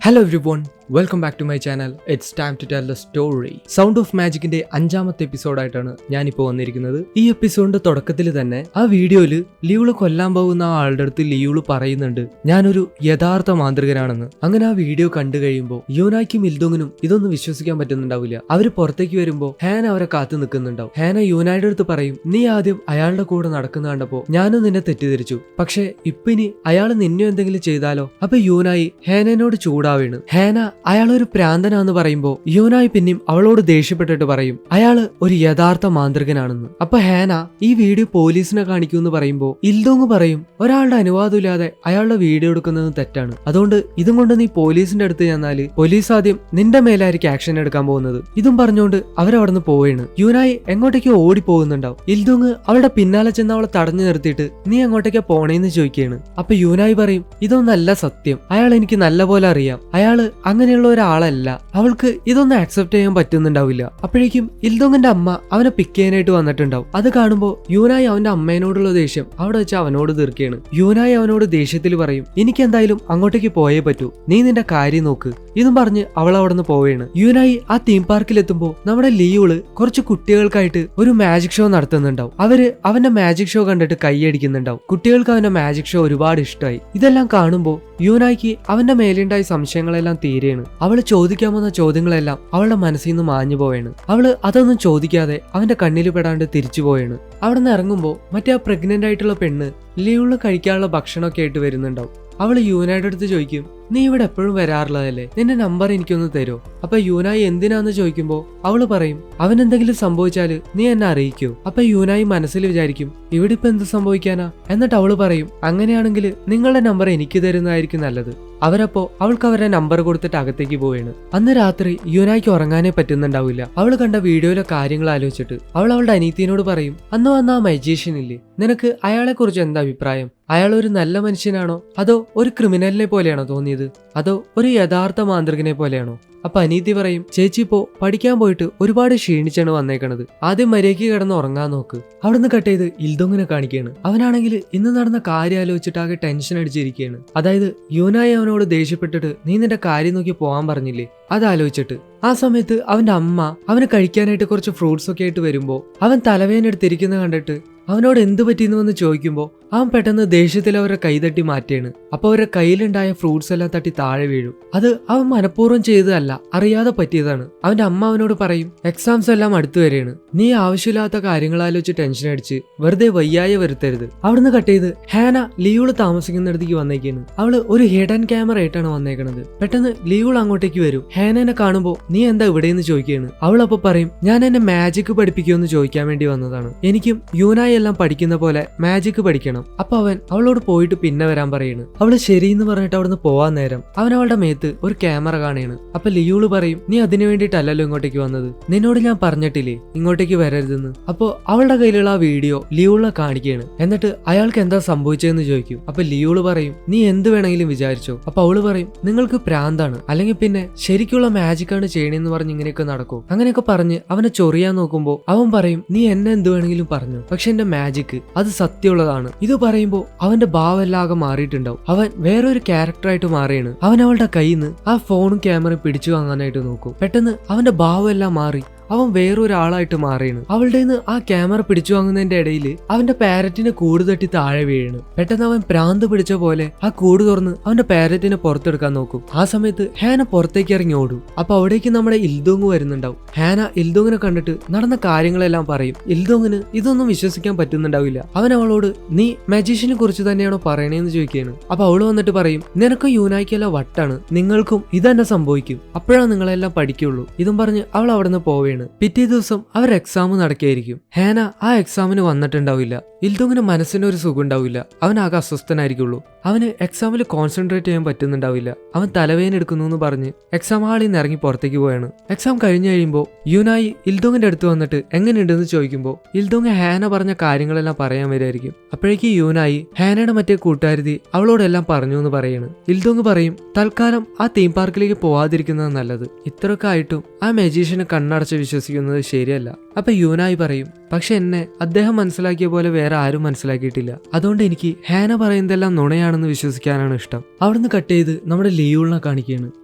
Hello everyone, welcome back to my channel. It's time to tell the story. Sound of മാജിക്കിന്റെ 5ാമത്തെ എപ്പിസോഡായിട്ടാണ് ഞാനിപ്പോൾ വന്നിരിക്കുന്നത്. ഈ എപ്പിസോഡിന്റെ തുടക്കത്തിൽ തന്നെ ആ വീഡിയോയിൽ ലിയൂള് കൊല്ലാൻ പോകുന്ന ആ ആളുടെ അടുത്ത് ലിയൂള് പറയുന്നുണ്ട് ഞാനൊരു യഥാർത്ഥ മാന്ത്രികനാണെന്ന്. അങ്ങനെ ആ വീഡിയോ കണ്ടു കഴിയുമ്പോൾ യൂനായ്ക്കും ഇൽദോങ്ങിനും ഇതൊന്നും വിശ്വസിക്കാൻ പറ്റുന്നുണ്ടാവില്ല. അവര് പുറത്തേക്ക് വരുമ്പോൾ ഹാന അവരെ കാത്തു നിൽക്കുന്നുണ്ടാവും. ഹാന യൂനായുടെ അടുത്ത് പറയും, നീ ആദ്യം അയാളുടെ കൂടെ നടക്കുന്ന കണ്ടപ്പോ ഞാനും നിന്നെ തെറ്റിദ്ധരിച്ചു, പക്ഷെ ഇപ്പൊ ഇനി അയാൾ നിന്നെ എന്തെങ്കിലും ചെയ്താലോ? അപ്പൊ യൂനായി ഹാനോട് ചൂടാവാണ്. ഹാന അയാളൊരു പ്രാന്തനാന്ന് പറയുമ്പോ യൂനായി പിന്നെയും അവളോട് ദേഷ്യപ്പെട്ടിട്ട് പറയും അയാള് ഒരു യഥാർത്ഥ മാന്ത്രികനാണെന്ന്. അപ്പൊ ഹാന ഈ വീഡിയോ പോലീസിനെ കാണിക്കൂന്ന് പറയുമ്പോ ഇൽദോങ് പറയും ഒരാളുടെ അനുവാദം ഇല്ലാതെ അയാളുടെ വീഡിയോ എടുക്കുന്നത് തെറ്റാണ്, അതുകൊണ്ട് ഇതും കൊണ്ട് നീ പോലീസിന്റെ അടുത്ത് ചെന്നാല് പോലീസ് ആദ്യം നിന്റെ മേലായിരിക്കും ആക്ഷൻ എടുക്കാൻ പോകുന്നത്. ഇതും പറഞ്ഞുകൊണ്ട് അവരവിടുന്ന് പോവുകയാണ്. യൂനായി എങ്ങോട്ടേക്കോ ഓടി പോകുന്നുണ്ടാവും. ഇൽദോങ് അവളുടെ പിന്നാലെ ചെന്ന് അവളെ തടഞ്ഞു നിർത്തിയിട്ട് നീ എങ്ങോട്ടേക്കാ പോണേന്ന് ചോദിക്കുകയാണ്. അപ്പൊ യൂനായി പറയും ഇതൊന്നല്ല സത്യം, അയാൾ എനിക്ക് നല്ലപോലെ അറിയാം, അയാള് അങ്ങനെയുള്ള ഒരാളല്ല, അവൾക്ക് ഇതൊന്നും ആക്സെപ്റ്റ് ചെയ്യാൻ പറ്റുന്നുണ്ടാവില്ല. അപ്പോഴേക്കും ഇൽദോങ്ങിന്റെ അമ്മ അവനെ പിക്ക് ചെയ്യാനായിട്ട് വന്നിട്ടുണ്ടാവും. അത് കാണുമ്പോ യൂനായി അവന്റെ അമ്മേനോടുള്ള ദേഷ്യം അവിടെ വെച്ച് അവനോട് തീർക്കുകയാണ്. യൂനായി അവനോട് ദേഷ്യത്തിൽ പറയും എനിക്ക് എന്തായാലും അങ്ങോട്ടേക്ക് പോയേ പറ്റൂ, നീ നിന്റെ കാര്യം നോക്ക്. ഇതും പറഞ്ഞ് അവൾ അവിടെ നിന്ന് പോവുകയാണ്. യൂനായി ആ തീം പാർക്കിൽ എത്തുമ്പോ നമ്മുടെ ലിയൂള് കുറച്ച് കുട്ടികൾക്കായിട്ട് ഒരു മാജിക് ഷോ നടത്തുന്നുണ്ടാവും. അവര് അവന്റെ മാജിക് ഷോ കണ്ടിട്ട് കൈയടിക്കുന്നുണ്ടാവും. കുട്ടികൾക്ക് അവന്റെ മാജിക് ഷോ ഒരുപാട് ഇഷ്ടമായി. ഇതെല്ലാം കാണുമ്പോ യൂനായിക്ക് അവന്റെ മേലുണ്ടായ സംശയങ്ങളെല്ലാം തീരെയാണ്. അവള് ചോദിക്കാൻ വന്ന ചോദ്യങ്ങളെല്ലാം അവളുടെ മനസ്സിൽ നിന്ന് മാഞ്ഞു പോയാണ്. അവള് അതൊന്നും ചോദിക്കാതെ അവന്റെ കണ്ണിൽ പെടാണ്ട് തിരിച്ചു പോയാണ്. അവിടെ നിന്ന് ഇറങ്ങുമ്പോ മറ്റേ ആ പ്രഗ്നന്റ് ആയിട്ടുള്ള പെണ്ണ് ലിയൂള് കഴിക്കാനുള്ള ഭക്ഷണമൊക്കെ ആയിട്ട് വരുന്നുണ്ടാവും. അവള് യൂനായുടെ അടുത്ത് ചോദിക്കും നീ ഇവിടെ എപ്പോഴും വരാറുള്ളതല്ലേ, നിന്റെ നമ്പർ എനിക്കൊന്ന് തരോ? അപ്പൊ യൂനായി എന്തിനാന്ന് ചോദിക്കുമ്പോ അവള് പറയും അവൻ എന്തെങ്കിലും സംഭവിച്ചാല് നീ എന്നെ അറിയിക്കോ? അപ്പൊ യൂനായി മനസ്സിൽ വിചാരിക്കും ഇവിടെ ഇപ്പൊ എന്ത് സംഭവിക്കാനാ? എന്നിട്ട് അവള് പറയും അങ്ങനെയാണെങ്കിൽ നിങ്ങളുടെ നമ്പർ എനിക്ക് തരുന്നതായിരിക്കും നല്ലത്. അവരപ്പോ അവൾക്ക് അവരുടെ നമ്പർ കൊടുത്തിട്ട് അകത്തേക്ക് പോവുകയാണ്. അന്ന് രാത്രി യൂനായിക്ക് ഉറങ്ങാനേ പറ്റുന്നുണ്ടാവില്ല. അവള് കണ്ട വീഡിയോയിലെ കാര്യങ്ങൾ ആലോചിച്ചിട്ട് അവൾ അവളുടെ അനീത്തിനോട് പറയും അന്ന് വന്ന ആ മജീഷ്യൻ ഇല്ലേ, നിനക്ക് അയാളെ കുറിച്ച് എന്താ അഭിപ്രായം? അയാൾ ഒരു നല്ല മനുഷ്യനാണോ അതോ ഒരു ക്രിമിനലിനെ പോലെയാണോ തോന്നിയത്, അതോ ഒരു യഥാർത്ഥ മാന്ത്രികനെ പോലെയാണോ? അപ്പൊ അനീതി പറയും ചേച്ചി ഇപ്പോ പഠിക്കാൻ പോയിട്ട് ഒരുപാട് ക്ഷീണിച്ചാണ് വന്നേക്കണത്, ആദ്യം മര്യാദയ്ക്ക് കിടന്ന് ഉറങ്ങാൻ നോക്ക്. അവിടുന്ന് കട്ട് ചെയ്ത് ഇൽദോങ്ങിനെ കാണിക്കുകയാണ്. അവനാണെങ്കിൽ ഇന്ന് നടന്ന കാര്യം ആലോചിച്ചിട്ട് ആകെ ടെൻഷൻ അടിച്ചിരിക്കുകയാണ്. അതായത് യൂനായി അവനോട് ദേഷ്യപ്പെട്ടിട്ട് നീ നിന്റെ കാര്യം നോക്കി പോവാൻ പറഞ്ഞില്ലേ, അതാലോചിച്ചിട്ട്. ആ സമയത്ത് അവന്റെ അമ്മ അവന് കഴിക്കാനായിട്ട് കുറച്ച് ഫ്രൂട്ട്സ് ഒക്കെ ആയിട്ട് വരുമ്പോ അവൻ തലവേദന എടുത്തിരിക്കുന്ന കണ്ടിട്ട് അവനോട് എന്ത് പറ്റിയെന്ന് വന്ന് ചോദിക്കുമ്പോ അവൻ പെട്ടെന്ന് ദേഷ്യത്തിൽ അവരെ കൈതട്ടി മാറ്റിയാണ്. അപ്പൊ അവരുടെ കയ്യിലുണ്ടായ ഫ്രൂട്ട്സ് എല്ലാം തട്ടി താഴെ വീഴും. അത് അവൻ മനഃപൂർവ്വം ചെയ്തതല്ല, അറിയാതെ പറ്റിയതാണ്. അവന്റെ അമ്മ അവനോട് പറയും എക്സാംസ് എല്ലാം അടുത്തു വരെയാണ്, നീ ആവശ്യമില്ലാത്ത കാര്യങ്ങൾ ആലോചിച്ച് ടെൻഷൻ അടിച്ച് വെറുതെ വയ്യായ വരുത്തരുത്. അവിടുന്ന് കട്ട് ചെയ്ത് ഹാന ലിയൂള് താമസിക്കുന്നിടത്തേക്ക് വന്നേക്കാണ്. അവള് ഒരു ഹിഡൻ ക്യാമറ ആയിട്ടാണ് വന്നേക്കണത്. പെട്ടെന്ന് ലിയൂൾ അങ്ങോട്ടേക്ക് വരും. ഹാനനെ കാണുമ്പോ നീ എന്താ ഇവിടെയെന്ന് ചോദിക്കുകയാണ്. അവളപ്പൊ പറയും ഞാൻ എന്നെ മാജിക് പഠിപ്പിക്കുമെന്ന് ചോദിക്കാൻ വേണ്ടി വന്നതാണ്, എനിക്കും യൂനായി എല്ലാം പഠിക്കുന്ന പോലെ മാജിക് പഠിക്കണം. അപ്പൊ അവൻ അവളോട് പോയിട്ട് പിന്നെ വരാൻ പറയാണ്. അവള് ശരിയെന്ന് പറഞ്ഞിട്ട് അവിടുന്ന് പോവാൻ നേരം അവൻ അവളുടെ മേത്ത് ഒരു ക്യാമറ കാണുകയാണ്. അപ്പൊ ലിയൂള് പറയും നീ അതിനു വേണ്ടിയിട്ടല്ലല്ലോ ഇങ്ങോട്ടേക്ക് വന്നത്, നിന്നോട് ഞാൻ പറഞ്ഞിട്ടില്ലേ ഇങ്ങോട്ടേക്ക് വരരുതെന്ന്. അപ്പൊ അവളുടെ കയ്യിലുള്ള ആ വീഡിയോ ലിയൂളിനെ കാണിക്കുകയാണ്. എന്നിട്ട് അയാൾക്ക് എന്താ സംഭവിച്ചതെന്ന് ചോദിക്കും. അപ്പൊ ലിയൂള് പറയും നീ എന്ത് വേണമെങ്കിലും വിചാരിച്ചോ. അപ്പൊ അവള് പറയും നിങ്ങൾക്ക് പ്രാന്താണ്, അല്ലെങ്കിൽ പിന്നെ ശരിക്കുള്ള മാജിക് ആണ് ചെയ്യണെന്ന് പറഞ്ഞ് ഇങ്ങനെയൊക്കെ നടക്കും. അങ്ങനെയൊക്കെ പറഞ്ഞ് അവനെ ചൊറിയാൻ നോക്കുമ്പോ അവൻ പറയും നീ എന്നെ എന്ത് വേണമെങ്കിലും പറഞ്ഞു, പക്ഷെ എന്റെ മാജിക് അത് സത്യമുള്ളതാണ്. ഇത് പറയുമ്പോ അവന്റെ ഭാവമെല്ലാം മാറിയിട്ടുണ്ടാവും. അവൻ വേറൊരു ക്യാരക്ടറായിട്ട് മാറിയാണ്. അവൻ അവളുടെ കയ്യിൽ നിന്ന് ആ ഫോണും ക്യാമറയും പിടിച്ചു വാങ്ങാനായിട്ട് നോക്കും. പെട്ടെന്ന് അവന്റെ ഭാവമെല്ലാം മാറി അവൻ വേറൊരാളായിട്ട് മാറിയാണ്. അവളുടെ നിന്ന് ആ ക്യാമറ പിടിച്ചു വാങ്ങുന്നതിന്റെ ഇടയിൽ അവന്റെ പാരറ്റിനെ കൂട് തട്ടി താഴെ വീഴാണ്. പെട്ടെന്ന് അവൻ പ്രാന്ത് പിടിച്ച പോലെ ആ കൂട് തുറന്ന് അവന്റെ പാരറ്റിനെ പുറത്തെടുക്കാൻ നോക്കും. ആ സമയത്ത് ഹാന പുറത്തേക്ക് ഇറങ്ങി ഓടും. അപ്പൊ അവിടേക്ക് നമ്മുടെ ഇൽദോങ് വരുന്നുണ്ടാവും. ഹാന ഇൽദോങ്ങിനെ കണ്ടിട്ട് നടന്ന കാര്യങ്ങളെല്ലാം പറയും. ഇൽദോങ്ങിന് ഇതൊന്നും വിശ്വസിക്കാൻ പറ്റുന്നുണ്ടാവില്ല. അവൻ അവളോട് നീ മജീഷ്യനെ കുറിച്ച് തന്നെയാണോ പറയണേന്ന് ചോദിക്കുകയാണ്. അപ്പൊ അവള് വന്നിട്ട് പറയും നിനക്കും യൂനായിക്കല്ല വട്ടാണ്, നിങ്ങൾക്കും ഇതന്നെ സംഭവിക്കും, അപ്പോഴാണ് നിങ്ങളെല്ലാം പഠിക്കുള്ളൂ. ഇതും പറഞ്ഞ് അവൾ അവിടെ നിന്ന് പോവുകയാണ്. പിറ്റേ ദിവസം അവർ എക്സാം നടക്കുകയായിരിക്കും. ഹാന ആ എക്സാമിന് വന്നിട്ടുണ്ടാവില്ല. ഇൽദോങ്ങിന് മനസ്സിന് ഒരു സുഖം ഉണ്ടാവില്ല. അവൻ ആകെ അസ്വസ്ഥനായിരിക്കുള്ളൂ. അവന് എക്സാമിൽ കോൺസെൻട്രേറ്റ് ചെയ്യാൻ പറ്റുന്നുണ്ടാവില്ല. അവൻ തലവേദന എടുക്കുന്നു എന്ന് പറഞ്ഞ് എക്സാം ഹാളിൽ നിന്ന് ഇറങ്ങി പുറത്തേക്ക് പോയാണ്. എക്സാം കഴിഞ്ഞു കഴിയുമ്പോൾ യൂനായി ഇൽദോങ്ങിന്റെ അടുത്ത് വന്നിട്ട് എങ്ങനെയുണ്ടെന്ന് ചോദിക്കുമ്പോൾ ഇൽദോങ് ഹാന പറഞ്ഞ കാര്യങ്ങളെല്ലാം പറയാൻ വരുമായിരിക്കും. അപ്പോഴേക്ക് യൂനായി ഹാനയുടെ മറ്റേ കൂട്ടുകാരി അവളോടെല്ലാം പറഞ്ഞു എന്ന് പറയാണ്. ഇൽദോങ് പറയും തൽക്കാലം ആ തീം പാർക്കിലേക്ക് പോവാതിരിക്കുന്നത് നല്ലത്, ഇത്രയൊക്കെ ആയിട്ടും ആ മജീഷ്യനെ കണ്ണടച്ച് വിശ്വസിക്കുന്നത് ശരിയല്ല. അപ്പൊ യൂനായി പറയും പക്ഷെ എന്നെ അദ്ദേഹം മനസ്സിലാക്കിയ പോലെ വേറെ ആരും മനസ്സിലാക്കിയിട്ടില്ല, അതുകൊണ്ട് എനിക്ക് ഹാന പറയുന്നതെല്ലാം നുണയാണെന്ന് വിശ്വസിക്കാനാണ് ഇഷ്ടം. അവിടുന്ന് കട്ട് ചെയ്ത് നമ്മുടെ ലിയൂളിനെ കാണിക്കുകയാണ്.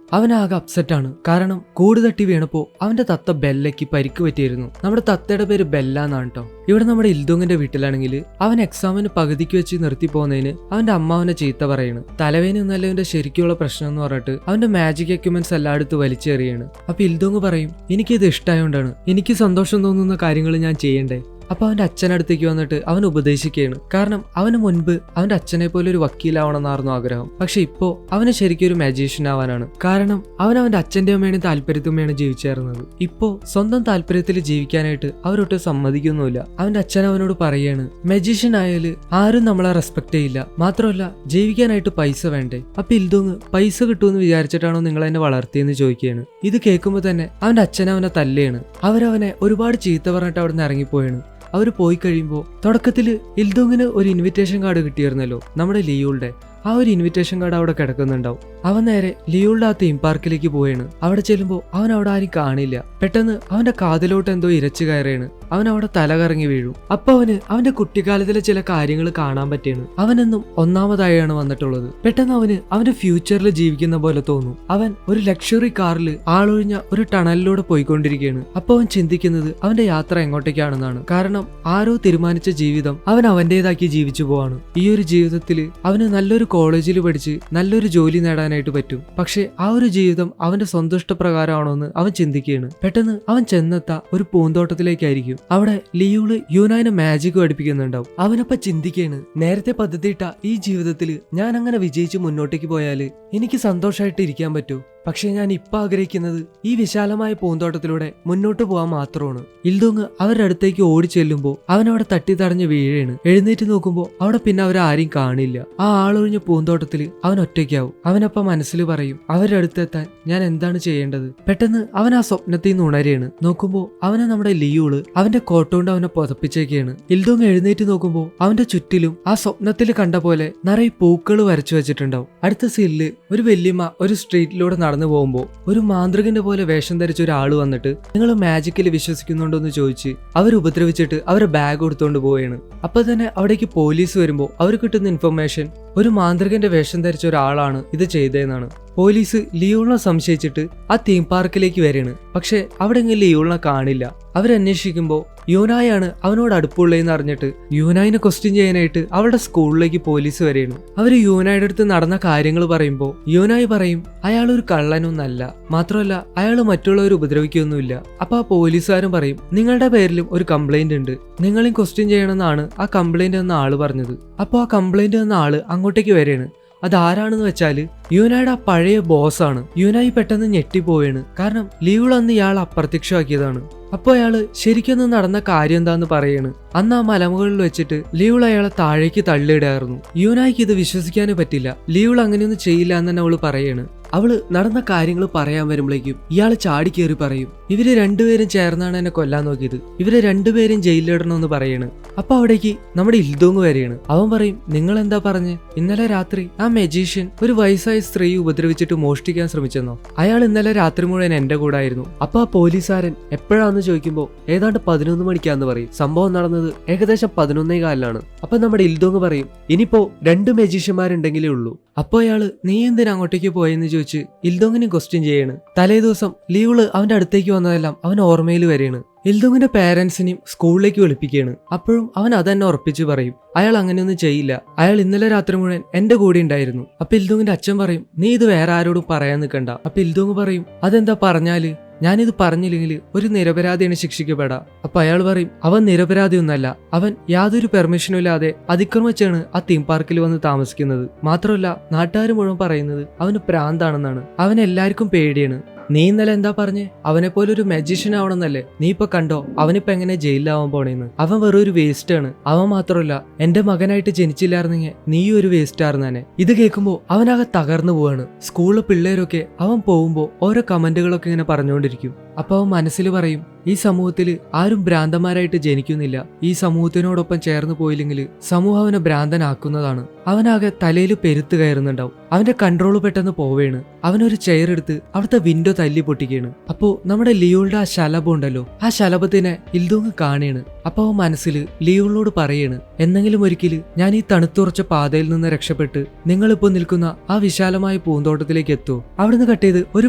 അവനാകെ അപ്സെറ്റ് ആണ്. കാരണം കൂട് തട്ടി വീണപ്പോ അവന്റെ തത്ത ബെല്ലയ്ക്ക് പരിക്ക് പറ്റിയിരുന്നു. നമ്മുടെ തത്തയുടെ പേര് ബെല്ല എന്നാണ് കേട്ടോ. ഇവിടെ നമ്മുടെ ഇൽദുങ്ങിന്റെ വീട്ടിലാണെങ്കിൽ അവൻ എക്സാമിന് പകുതിക്ക് വെച്ച് നിർത്തി പോകുന്നതിന് അവന്റെ അമ്മ അവനെ ചീത്ത പറയാണ്. തലവേദന ഒന്നല്ല അവന്റെ ശരിക്കുള്ള പ്രശ്നം എന്ന് പറഞ്ഞിട്ട് അവന്റെ മാജിക് എക്യുപ്മെന്റ്സ് എല്ലായിടത്തും വലിച്ചെറിയാണ്. അപ്പൊ ഇൽദുങ് പറയും, എനിക്കിത് ഇഷ്ടമായോണ്ടാണ്, എനിക്ക് സന്തോഷം തോന്നുന്ന കാര്യങ്ങൾ ഞാൻ ചെയ്യണ്ടേ. അപ്പൊ അവന്റെ അച്ഛനടുത്തേക്ക് വന്നിട്ട് അവൻ ഉപദേശിക്കുകയാണ്. കാരണം അവന് മുൻപ് അവന്റെ അച്ഛനെ പോലെ ഒരു വക്കീലാവണമെന്നായിരുന്നു ആഗ്രഹം. പക്ഷെ ഇപ്പോ അവന് ശരിക്കും ഒരു മാജീഷ്യൻ ആവാനാണ്. കാരണം അവന്റെ അച്ഛന്റെ അമ്മയുടെ താല്പര്യത്തുമ്മയാണ് ജീവിച്ചേർന്നത്. ഇപ്പോ സ്വന്തം താല്പര്യത്തിൽ ജീവിക്കാനായിട്ട് അവരൊട്ടും സമ്മതിക്കുന്നുമില്ല. അവന്റെ അച്ഛൻ അവനോട് പറയാണ്, മജീഷ്യൻ ആയാല് ആരും നമ്മളെ റെസ്പെക്ട് ചെയ്യില്ല, മാത്രമല്ല ജീവിക്കാനായിട്ട് പൈസ വേണ്ടേ. അപ്പൊ ഇൽദുങ് പൈസ കിട്ടുമെന്ന് വിചാരിച്ചിട്ടാണോ നിങ്ങൾ എന്നെ വളർത്തിയെന്ന് ചോദിക്കുകയാണ്. ഇത് കേൾക്കുമ്പോ തന്നെ അവന്റെ അച്ഛൻ അവനെ തല്ലുകയാണ്. അവരവനെ ഒരുപാട് ചീത്ത പറഞ്ഞിട്ട് അവിടെ നിന്ന് ഇറങ്ങിപ്പോയാണ്. അവർ പോയി കഴിയുമ്പോൾ തുടക്കത്തില് ഇൽദുങ്ങിന് ഒരു ഇൻവിറ്റേഷൻ കാർഡ് കിട്ടിയിരുന്നല്ലോ നമ്മുടെ ലിയോളുടെ. ആ ഒരു ഇൻവിറ്റേഷൻ കാർഡ് അവിടെ കിടക്കുന്നുണ്ടാവും. അവൻ നേരെ ലിയോളുടെ ആ തീം പാർക്കിലേക്ക് പോയാണ്. അവിടെ ചെല്ലുമ്പോൾ അവൻ അവിടെ ആരും കാണില്ല. പെട്ടെന്ന് അവന്റെ കാതിലോട്ട് എന്തോ ഇരച്ചു കയറിയാണ്. അവൻ അവിടെ തല കറങ്ങി വീഴും. അപ്പൊ അവന്റെ കുട്ടിക്കാലത്തിലെ ചില കാര്യങ്ങൾ കാണാൻ പറ്റിയാണ്. അവനെന്നും ഒന്നാമതായാണ് വന്നിട്ടുള്ളത്. പെട്ടെന്ന് അവന്റെ ഫ്യൂച്ചറിൽ ജീവിക്കുന്ന പോലെ തോന്നും. അവൻ ഒരു ലക്ഷറി കാറിൽ ആളൊഴിഞ്ഞ ഒരു ടണലിലൂടെ പോയിക്കൊണ്ടിരിക്കുകയാണ്. അപ്പൊ അവൻ ചിന്തിക്കുന്നത് അവന്റെ യാത്ര എങ്ങോട്ടേക്കാണെന്നാണ്. കാരണം ആരോ തീരുമാനിച്ച ജീവിതം അവൻ അവന്റേതാക്കി ജീവിച്ചു പോവാണ്. ഈ ഒരു ജീവിതത്തിൽ അവന് നല്ലൊരു കോളേജിൽ പഠിച്ച് നല്ലൊരു ജോലി നേടാനായിട്ട് പറ്റും. പക്ഷെ ആ ഒരു ജീവിതം അവന്റെ സ്വന്തം ഇഷ്ടപ്രകാരമാണോ എന്ന് അവൻ ചിന്തിക്കുകയാണ്. പെട്ടെന്ന് അവൻ ചെന്നെത്ത ഒരു പൂന്തോട്ടത്തിലേക്കായിരിക്കും. അവിടെ ലിയോള് യൂനായിനെ മാജിക് പഠിപ്പിക്കുന്നുണ്ടാവും. അവനപ്പ ചിന്തിക്കുകയാണ്, നേരത്തെ പദ്ധതിയിട്ട ഈ ജീവിതത്തിൽ ഞാൻ അങ്ങനെ വിജയിച്ച് മുന്നോട്ടേക്ക് പോയാല് എനിക്ക് സന്തോഷമായിട്ട് ഇരിക്കാൻ പറ്റൂ. പക്ഷെ ഞാൻ ഇപ്പൊ ആഗ്രഹിക്കുന്നത് ഈ വിശാലമായ പൂന്തോട്ടത്തിലൂടെ മുന്നോട്ട് പോകാൻ മാത്രമാണ്. ഇൽദുങ് അവരുടെ അടുത്തേക്ക് ഓടി ചെല്ലുമ്പോൾ അവനവിടെ തട്ടി തടഞ്ഞ് വീഴാണ്. എഴുന്നേറ്റ് നോക്കുമ്പോൾ അവിടെ പിന്നെ അവരാരും കാണില്ല. ആ ആളൊഴിഞ്ഞ പൂന്തോട്ടത്തിൽ അവൻ ഒറ്റയ്ക്കാവും. അവനപ്പ മനസ്സിൽ പറയും, അവരുടെ അടുത്തെത്താൻ ഞാൻ എന്താണ് ചെയ്യേണ്ടത്. പെട്ടെന്ന് അവൻ ആ സ്വപ്നത്തിൽ നിന്ന് ഉണരുകയാണ്. നോക്കുമ്പോൾ അവനെ നമ്മുടെ ലിയോള് അവന്റെ കോട്ടുകൊണ്ട് അവനെ പുതപ്പിച്ചേക്കാണ്. ഇൽദുങ് എഴുന്നേറ്റ് നോക്കുമ്പോൾ അവന്റെ ചുറ്റിലും ആ സ്വപ്നത്തിൽ കണ്ട പോലെ നിറയെ പൂക്കൾ വരച്ചു വെച്ചിട്ടുണ്ടാവും. അടുത്ത സീനില് ഒരു വല്യമ്മ ഒരു സ്ട്രീറ്റിലൂടെ നടന്നു പോകുമ്പോൾ ഒരു മാന്ത്രികന്റെ പോലെ വേഷം ധരിച്ച ഒരാൾ വന്നിട്ട് നിങ്ങൾ മാജിക്കിൽ വിശ്വസിക്കുന്നുണ്ടോ എന്ന് ചോദിച്ച് അവർ ഉപദ്രവിച്ചിട്ട് അവരെ ബാഗ് കൊടുത്തോണ്ട് പോവുകയാണ്. അപ്പൊ തന്നെ അവിടേക്ക് പോലീസ് വരുമ്പോൾ അവർ കിട്ടുന്ന ഇൻഫർമേഷൻ ഒരു മാന്ത്രികന്റെ വേഷം ധരിച്ച ഒരാളാണ് ഇത് ചെയ്തതെന്നാണ്. പോലീസ് ലിയോളിനെ സംശയിച്ചിട്ട് ആ തീം പാർക്കിലേക്ക് വരികയാണ്. പക്ഷെ അവിടെ എങ്കിലും ലിയോളിനെ കാണില്ല. അവരന്വേഷിക്കുമ്പോൾ യൂനായാണ് അവനോട് അടുപ്പുള്ളതെന്ന് അറിഞ്ഞിട്ട് യൂനായിനെ ക്വസ്റ്റ്യൻ ചെയ്യാനായിട്ട് അവളുടെ സ്കൂളിലേക്ക് പോലീസ് വരികയാണ്. അവര് യൂനായുടെ അടുത്ത് നടന്ന കാര്യങ്ങൾ പറയുമ്പോൾ യൂനായി പറയും അയാൾ ഒരു കള്ളനൊന്നല്ല, മാത്രമല്ല അയാൾ മറ്റുള്ളവർ ഉപദ്രവിക്കൊന്നുമില്ല. അപ്പൊ ആ പോലീസുകാരൻ പറയും നിങ്ങളുടെ പേരിലും ഒരു കംപ്ലൈന്റ് ഉണ്ട്, നിങ്ങളെയും ക്വസ്റ്റ്യൻ ചെയ്യണമെന്നാണ് ആ കംപ്ലൈന്റ് എന്ന ആള് പറഞ്ഞത്. അപ്പൊ ആ കംപ്ലൈന്റ് എന്ന ആള് അങ്ങോട്ടേക്ക് വരികയാണ്. അതാരാണെന്ന് വെച്ചാല് യൂനായുടെ ആ പഴയ ബോസാണ്. യൂനായി പെട്ടെന്ന് ഞെട്ടിപ്പോവാണ്. കാരണം ലിയോൾ അന്ന് ഇയാൾ അപ്രത്യക്ഷമാക്കിയതാണ്. അപ്പൊ അയാള് ശരിക്കും നടന്ന കാര്യം എന്താന്ന് പറയാണ്. അന്ന് ആ മലമുകളിൽ വെച്ചിട്ട് ലിയോൾ അയാളെ താഴേക്ക് തള്ളിയിടായിരുന്നു. യൂനായിക്ക് ഇത് വിശ്വസിക്കാനേ പറ്റില്ല. ലിയോൾ അങ്ങനെയൊന്നും ചെയ്യില്ല എന്ന് തന്നെ അവള് പറയാണ്. അവള് നടന്ന കാര്യങ്ങൾ പറയാൻ വരുമ്പോഴേക്കും ഇയാള് ചാടി കയറി പറയും ഇവര് രണ്ടുപേരും ചേർന്നാണ് എന്നെ കൊല്ലാൻ നോക്കിയത്, ഇവര് രണ്ടുപേരും ജയിലിലിടണമെന്ന് പറയാണ്. അപ്പൊ അവിടേക്ക് നമ്മുടെ ഇൽദുങ് വരെയാണ്. അവൻ പറയും നിങ്ങൾ എന്താ പറഞ്ഞ്, ഇന്നലെ രാത്രി ആ മജീഷ്യൻ ഒരു വയസ്സായ സ്ത്രീ ഉപദ്രവിച്ചിട്ട് മോഷ്ടിക്കാൻ ശ്രമിച്ചെന്നോ? അയാൾ ഇന്നലെ രാത്രി മുഴുവൻ എന്റെ കൂടെ ആയിരുന്നു. അപ്പൊ ആ പോലീസുകാരൻ എപ്പോഴാന്ന് ചോദിക്കുമ്പോൾ ഏതാണ്ട് 11 മണിക്കാന്ന് പറയും. സംഭവം നടന്നത് ഏകദേശം 11:15. അപ്പൊ നമ്മുടെ ഇൽദുങ് പറയും ഇനിയിപ്പോ 2 മജീഷ്യന്മാരുണ്ടെങ്കിലേ ഉള്ളൂ. അപ്പൊ അയാള് നീ എന്തിനാ അങ്ങോട്ടേക്ക് പോയെന്ന് ചോദിച്ച് ഇൽദുങ്ങിനെ ക്വസ്റ്റ്യൻ ചെയ്യാണ്. തലേ ദിവസം ലിയോള് അവന്റെ അടുത്തേക്ക് വന്നതെല്ലാം അവൻ ഓർമ്മയിൽ വരെയാണ്. ഇൽദുങ്ങിന്റെ പേരൻസിനെയും സ്കൂളിലേക്ക് വിളിപ്പിക്കുകയാണ്. അപ്പോഴും അവൻ അതന്നെ ഉറപ്പിച്ച് പറയും അയാൾ അങ്ങനെയൊന്നും ചെയ്യില്ല, അയാൾ ഇന്നലെ രാത്രി മുഴുവൻ എന്റെ കൂടെ ഉണ്ടായിരുന്നു. അപ്പൊ ഇൽദുങ്ങിന്റെ അച്ഛൻ പറയും നീ ഇത് വേറെ ആരോടും പറയാൻ നിൽക്കണ്ട. അപ്പൊ ഇൽദുങ് പറയും അതെന്താ പറഞ്ഞാല് ഞാനിത് പറഞ്ഞില്ലെങ്കിൽ ഒരു നിരപരാധിയാണ് ശിക്ഷിക്കപ്പെടാ. അപ്പൊ അയാൾ പറയും അവൻ നിരപരാധിയൊന്നല്ല, അവൻ യാതൊരു പെർമിഷനും ഇല്ലാതെ അതിക്രമിച്ചാണ് ആ തീം പാർക്കിൽ വന്ന് താമസിക്കുന്നത്. മാത്രമല്ല നാട്ടുകാർ മുഴുവൻ പറയുന്നത് അവന് പ്രാന്താണെന്നാണ്. അവൻ എല്ലാവർക്കും പേടിയാണ്. നീ ഇന്നലെ എന്താ പറഞ്ഞേ, അവനെ പോലെ ഒരു മജീഷ്യൻ ആവണമെന്നല്ലേ? നീ ഇപ്പൊ കണ്ടോ അവനിപ്പോ എങ്ങനെ ജയിലിലാവാൻ പോണേന്ന്? അവൻ വെറും ഒരു വേസ്റ്റ് ആണ്. അവൻ മാത്രമല്ല എന്റെ മകനായിട്ട് ജനിച്ചില്ലായിരുന്നെങ്കിൽ നീ ഒരു വേസ്റ്റ് ആയിരുന്നെ. ഇത് കേൾക്കുമ്പോ അവനാകെ തകർന്നു പോവാണ്. സ്കൂളിലെ പിള്ളേരൊക്കെ അവൻ പോകുമ്പോ ഓരോ കമന്റുകളൊക്കെ ഇങ്ങനെ പറഞ്ഞുകൊണ്ടിരിക്കും. അപ്പൊ അവൻ മനസ്സിൽ പറയും ഈ സമൂഹത്തിൽ ആരും ഭ്രാന്തന്മാരായിട്ട് ജനിക്കുന്നില്ല. ഈ സമൂഹത്തിനോടൊപ്പം ചേർന്ന് പോയില്ലെങ്കിൽ സമൂഹം അവനെ ഭ്രാന്തനാക്കുന്നതാണ്. അവനാകെ തലയിൽ പെരുത്ത് കയറുന്നുണ്ടാവും. അവന്റെ കൺട്രോൾ പെട്ടെന്ന് പോവേണ്. അവനൊരു ചെയർ എടുത്ത് അവിടുത്തെ വിൻഡോ തല്ലി പൊട്ടിക്കുകയാണ്. അപ്പോ നമ്മുടെ ലിയോളുടെ ആ ശലഭം ഉണ്ടല്ലോ, ആ ശലഭത്തിനെ ഇൽദോങ് കാണേണ്. അപ്പൊ അവൻ മനസ്സിൽ ലിയോളിനോട് പറയാണ്, എന്നെങ്കിലും ഒരിക്കൽ ഞാൻ ഈ തണുത്തുറച്ച പാതയിൽ നിന്ന് രക്ഷപ്പെട്ട് നിങ്ങളിപ്പോ നിൽക്കുന്ന ആ വിശാലമായ പൂന്തോട്ടത്തിലേക്ക് എത്തുമോ? അവിടുന്ന് കട്ട് ചെയ്ത് ഒരു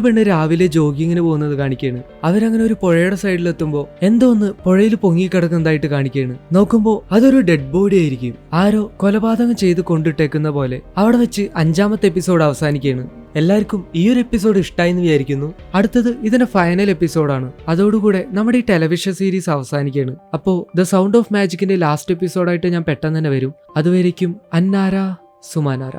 പെണ്ണ് രാവിലെ ജോഗിങ്ങിന് പോകുന്നത് കാണിക്കുകയാണ്. അവരങ്ങനെ ഒരു പുഴയുടെ സൈഡിലെത്തുമ്പോ എന്തോ ഒന്ന് പുഴയിൽ പൊങ്ങിക്കിടക്കുന്നതായിട്ട് കാണിക്കുകയാണ്. നോക്കുമ്പോ അതൊരു ഡെഡ് ബോഡി ആയിരിക്കും. ആരോ കൊലപാതകം ചെയ്ത് കൊണ്ടിട്ടേക്കുന്ന പോലെ. അവിടെ വെച്ച് 5ാമത്തെ എപ്പിസോഡ് അവസാനിക്കുകയാണ്. എല്ലാവർക്കും ഈ ഒരു എപ്പിസോഡ് ഇഷ്ടമായി എന്ന് വിചാരിക്കുന്നു. അടുത്തത് ഇതിന്റെ ഫൈനൽ എപ്പിസോഡാണ്. അതോടുകൂടെ നമ്മുടെ ഈ ടെലിവിഷൻ സീരീസ് അവസാനിക്കുകയാണ്. അപ്പോൾ ദ സൗണ്ട് ഓഫ് മാജിക്കിന്റെ ലാസ്റ്റ് എപ്പിസോഡായിട്ട് ഞാൻ പെട്ടെന്ന് തന്നെ വരും. അതുവരേക്കും അന്നാര സുമാനാര.